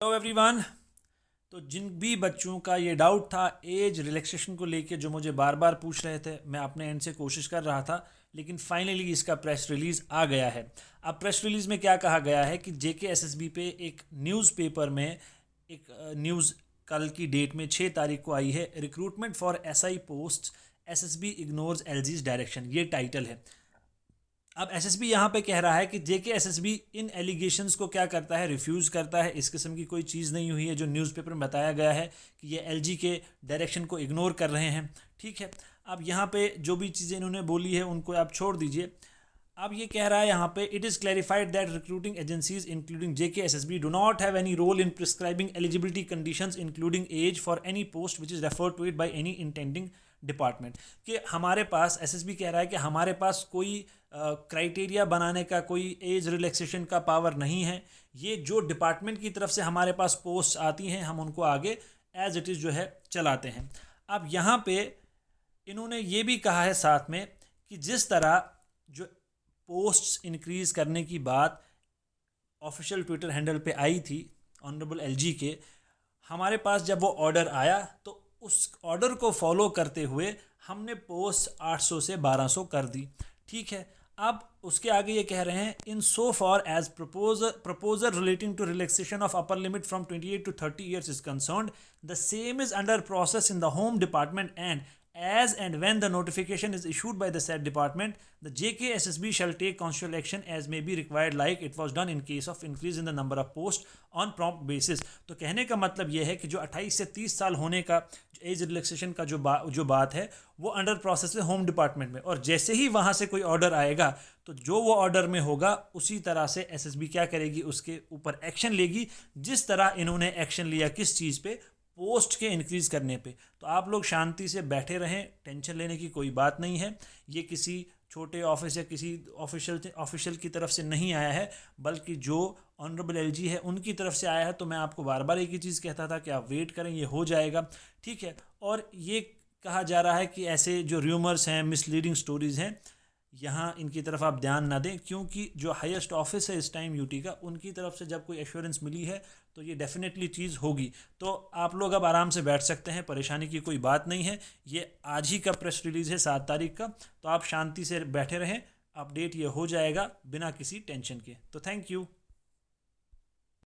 Hello everyone. तो जिन भी बच्चों का ये डाउट था एज रिलैक्सेशन को लेके, जो मुझे बार बार पूछ रहे थे, मैं अपने एंड से कोशिश कर रहा था, लेकिन फाइनली इसका प्रेस रिलीज़ आ गया है। अब प्रेस रिलीज़ में क्या कहा गया है कि JKSSB पे एक न्यूज़पेपर में एक न्यूज़ कल की डेट में 6 तारीख को आई है। Recruitment for SI post, SSB ignores LG's direction, ये टाइटल है। अब एसएसबी यहाँ पे कह रहा है कि JKSSB इन एलिगेशंस को क्या करता है, रिफ्यूज़ करता है। इस किस्म की कोई चीज़ नहीं हुई है जो न्यूज़पेपर में बताया गया है कि ये LG के डायरेक्शन को इग्नोर कर रहे हैं। ठीक है, अब यहाँ पे जो भी चीज़ें इन्होंने बोली है उनको आप छोड़ दीजिए। अब ये कह रहा है यहाँ पे, it is clarified that recruiting agencies including JKSSB do not have any role in prescribing eligibility conditions including age for any post which is referred to it by any intending department. कि हमारे पास, SSB कह रहा है कि हमारे पास कोई criteria बनाने का, कोई एज रिलैक्सेशन का पावर नहीं है। ये जो डिपार्टमेंट की तरफ से हमारे पास पोस्ट आती हैं, हम उनको आगे एज इट इज़ जो है चलाते हैं। अब यहाँ पे इन्होंने ये भी कहा है साथ में कि जिस तरह जो पोस्ट्स इंक्रीज़ करने की बात ऑफिशियल ट्विटर हैंडल पे आई थी ऑनरेबल LG के, हमारे पास जब वो ऑर्डर आया तो उस ऑर्डर को फॉलो करते हुए हमने पोस्ट 800 से 1200 कर दी। ठीक है, अब उसके आगे ये कह रहे हैं, in so far as proposal relating to relaxation of upper limit from 28 to 30 years is concerned, the same is under process in the home department and as and when the notification is issued by the said department, the JKSSB shall take constitutional action as may be required, like it was done in case of increase in the number of posts on prompt basis। तो कहने का मतलब यह है कि जो 28 से 30 साल होने का एज रिलैक्सेशन का जो बात है वो अंडर प्रोसेस है होम डिपार्टमेंट में, और जैसे ही वहाँ से कोई ऑर्डर आएगा तो जो वो ऑर्डर में होगा उसी तरह से SSB क्या करेगी, उसके ऊपर एक्शन लेगी, जिस तरह इन्होंने एक्शन लिया किस चीज़ पे, पोस्ट के इंक्रीज़ करने पे। तो आप लोग शांति से बैठे रहें, टेंशन लेने की कोई बात नहीं है। ये किसी छोटे ऑफिस या किसी ऑफिशियल की तरफ से नहीं आया है, बल्कि जो ऑनरेबल LG है उनकी तरफ से आया है। तो मैं आपको बार बार एक ही चीज़ कहता था कि आप वेट करें, ये हो जाएगा। ठीक है, और ये कहा जा रहा है कि ऐसे जो र्यूमर्स हैं, मिसलीडिंग स्टोरीज़ हैं, यहाँ इनकी तरफ आप ध्यान ना दें, क्योंकि जो हाईएस्ट ऑफिस है इस टाइम UT का, उनकी तरफ से जब कोई एश्योरेंस मिली है तो ये डेफिनेटली चीज़ होगी। तो आप लोग अब आराम से बैठ सकते हैं, परेशानी की कोई बात नहीं है। ये आज ही का प्रेस रिलीज़ है 7 तारीख का, तो आप शांति से बैठे रहें, अपडेट ये हो जाएगा बिना किसी टेंशन के। तो थैंक यू।